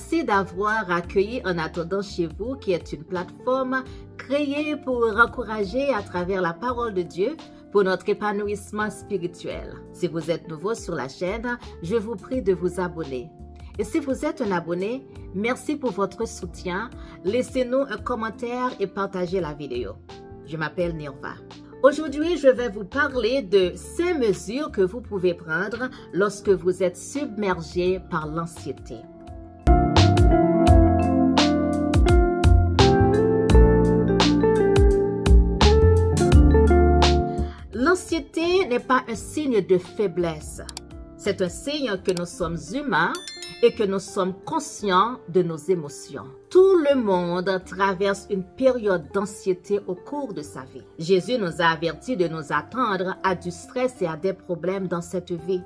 Merci d'avoir accueilli En attendant chez vous, qui est une plateforme créée pour encourager à travers la parole de Dieu pour notre épanouissement spirituel. Si vous êtes nouveau sur la chaîne, je vous prie de vous abonner. Et si vous êtes un abonné, merci pour votre soutien. Laissez-nous un commentaire et partagez la vidéo. Je m'appelle Nirva. Aujourd'hui, je vais vous parler de 5 mesures que vous pouvez prendre lorsque vous êtes submergé par l'anxiété. L'anxiété n'est pas un signe de faiblesse. C'est un signe que nous sommes humains et que nous sommes conscients de nos émotions. Tout le monde traverse une période d'anxiété au cours de sa vie. Jésus nous a avertis de nous attendre à du stress et à des problèmes dans cette vie.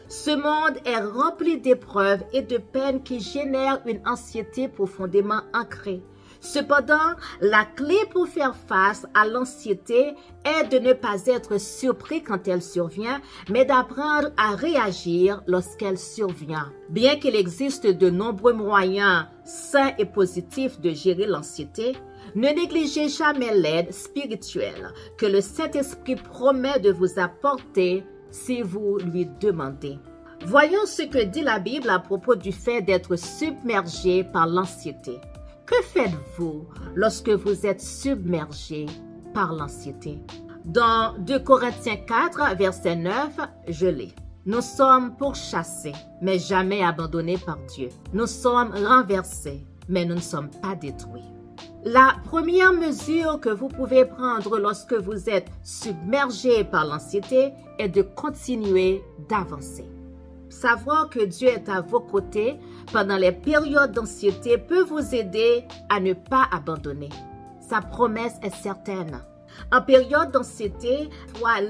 Ce monde est rempli d'épreuves et de peines qui génèrent une anxiété profondément ancrée. Cependant, la clé pour faire face à l'anxiété est de ne pas être surpris quand elle survient, mais d'apprendre à réagir lorsqu'elle survient. Bien qu'il existe de nombreux moyens sains et positifs de gérer l'anxiété, ne négligez jamais l'aide spirituelle que le Saint-Esprit promet de vous apporter si vous lui demandez. Voyons ce que dit la Bible à propos du fait d'être submergé par l'anxiété. Que faites-vous lorsque vous êtes submergé par l'anxiété? Dans 2 Corinthiens 4, verset 9, je lis. Nous sommes pourchassés, mais jamais abandonnés par Dieu. Nous sommes renversés, mais nous ne sommes pas détruits. La première mesure que vous pouvez prendre lorsque vous êtes submergé par l'anxiété est de continuer d'avancer. Savoir que Dieu est à vos côtés pendant les périodes d'anxiété peut vous aider à ne pas abandonner. Sa promesse est certaine. En période d'anxiété,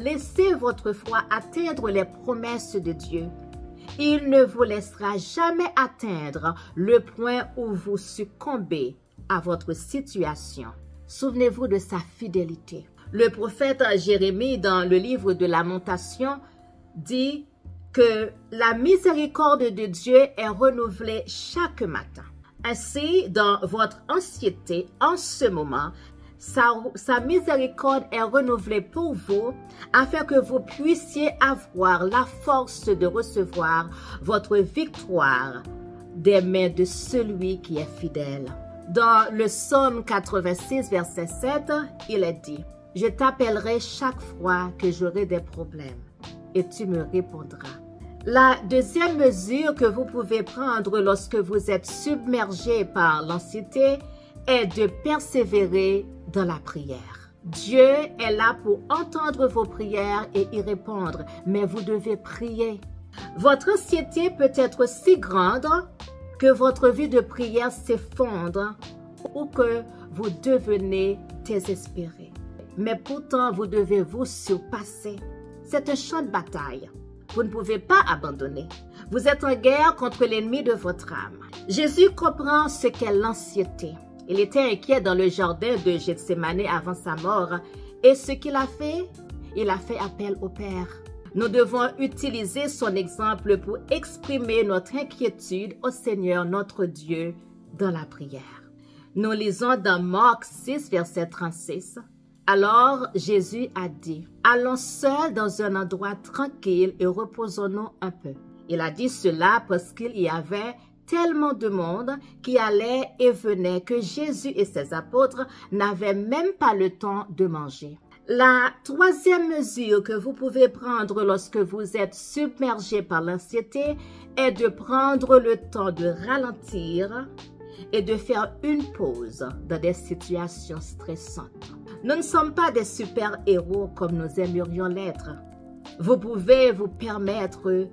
laissez votre foi atteindre les promesses de Dieu. Il ne vous laissera jamais atteindre le point où vous succombez à votre situation. Souvenez-vous de sa fidélité. Le prophète Jérémie, dans le livre de Lamentations, dit que la miséricorde de Dieu est renouvelée chaque matin. Ainsi, dans votre anxiété, en ce moment, sa miséricorde est renouvelée pour vous afin que vous puissiez avoir la force de recevoir votre victoire des mains de celui qui est fidèle. Dans le psaume 86, verset 7, il est dit « Je t'appellerai chaque fois que j'aurai des problèmes et tu me répondras. » La deuxième mesure que vous pouvez prendre lorsque vous êtes submergé par l'anxiété est de persévérer dans la prière. Dieu est là pour entendre vos prières et y répondre, mais vous devez prier. Votre anxiété peut être si grande que votre vie de prière s'effondre ou que vous devenez désespéré. Mais pourtant, vous devez vous surpasser. C'est un champ de bataille. Vous ne pouvez pas abandonner. Vous êtes en guerre contre l'ennemi de votre âme. Jésus comprend ce qu'est l'anxiété. Il était inquiet dans le jardin de Gethsémane avant sa mort. Et ce qu'il a fait appel au Père. Nous devons utiliser son exemple pour exprimer notre inquiétude au Seigneur notre Dieu dans la prière. Nous lisons dans Marc 6, verset 36. Alors Jésus a dit, « Allons seuls dans un endroit tranquille et reposons-nous un peu. » Il a dit cela parce qu'il y avait tellement de monde qui allait et venait que Jésus et ses apôtres n'avaient même pas le temps de manger. La troisième mesure que vous pouvez prendre lorsque vous êtes submergé par l'anxiété est de prendre le temps de ralentir et de faire une pause dans des situations stressantes. Nous ne sommes pas des super-héros comme nous aimerions l'être. Vous pouvez vous permettre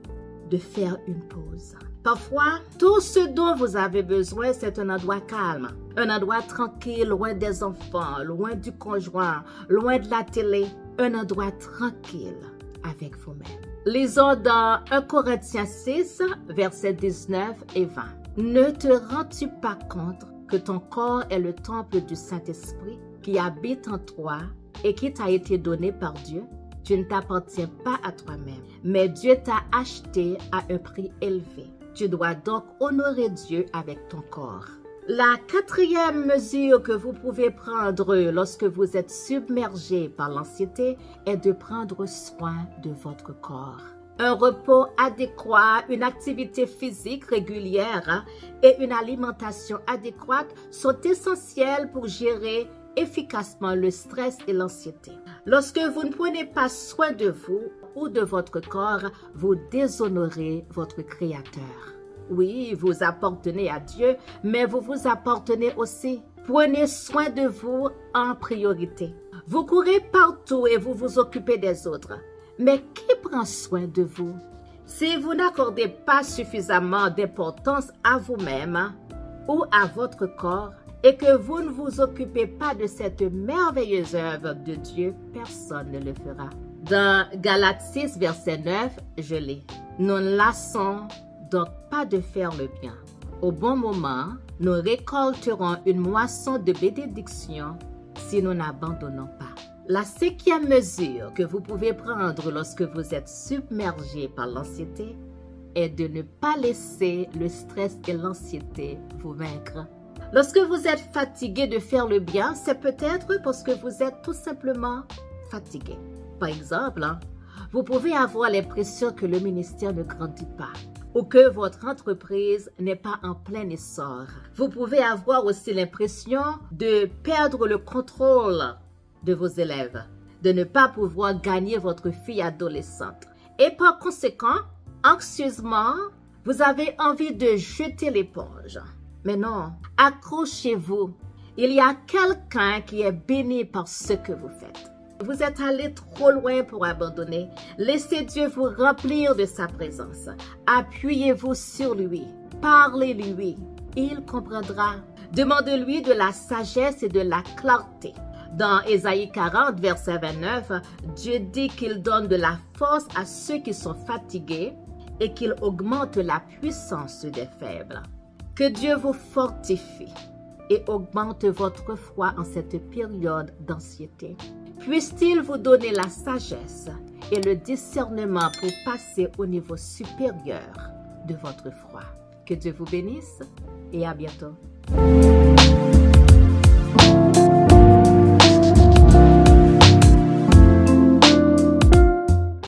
de faire une pause. Parfois, tout ce dont vous avez besoin, c'est un endroit calme, un endroit tranquille, loin des enfants, loin du conjoint, loin de la télé, un endroit tranquille avec vous-même. Lisons dans 1 Corinthiens 6, versets 19 et 20. Ne te rends-tu pas compte que ton corps est le temple du Saint-Esprit qui habite en toi et qui t'a été donné par Dieu? Tu ne t'appartiens pas à toi-même, mais Dieu t'a acheté à un prix élevé. Tu dois donc honorer Dieu avec ton corps. La quatrième mesure que vous pouvez prendre lorsque vous êtes submergé par l'anxiété est de prendre soin de votre corps. Un repos adéquat, une activité physique régulière et une alimentation adéquate sont essentiels pour gérer efficacement le stress et l'anxiété. Lorsque vous ne prenez pas soin de vous ou de votre corps, vous déshonorez votre Créateur. Oui, vous appartenez à Dieu, mais vous vous appartenez aussi. Prenez soin de vous en priorité. Vous courez partout et vous vous occupez des autres. Mais qui prend soin de vous? Si vous n'accordez pas suffisamment d'importance à vous-même ou à votre corps et que vous ne vous occupez pas de cette merveilleuse œuvre de Dieu, personne ne le fera. Dans Galates 6, verset 9, je lis. Nous ne lassons donc pas de faire le bien. Au bon moment, nous récolterons une moisson de bénédiction si nous n'abandonnons pas. La cinquième mesure que vous pouvez prendre lorsque vous êtes submergé par l'anxiété est de ne pas laisser le stress et l'anxiété vous vaincre. Lorsque vous êtes fatigué de faire le bien, c'est peut-être parce que vous êtes tout simplement fatigué. Par exemple, vous pouvez avoir l'impression que le ministère ne grandit pas ou que votre entreprise n'est pas en plein essor. Vous pouvez avoir aussi l'impression de perdre le contrôle de vos élèves, de ne pas pouvoir gagner votre fille adolescente. Et par conséquent, anxieusement, vous avez envie de jeter l'éponge. Mais non, accrochez-vous. Il y a quelqu'un qui est béni par ce que vous faites. Vous êtes allé trop loin pour abandonner. Laissez Dieu vous remplir de sa présence. Appuyez-vous sur lui. Parlez-lui. Il comprendra. Demandez-lui de la sagesse et de la clarté. Dans Ésaïe 40, verset 29, Dieu dit qu'il donne de la force à ceux qui sont fatigués et qu'il augmente la puissance des faibles. Que Dieu vous fortifie et augmente votre foi en cette période d'anxiété. Puisse-t-il vous donner la sagesse et le discernement pour passer au niveau supérieur de votre foi. Que Dieu vous bénisse et à bientôt.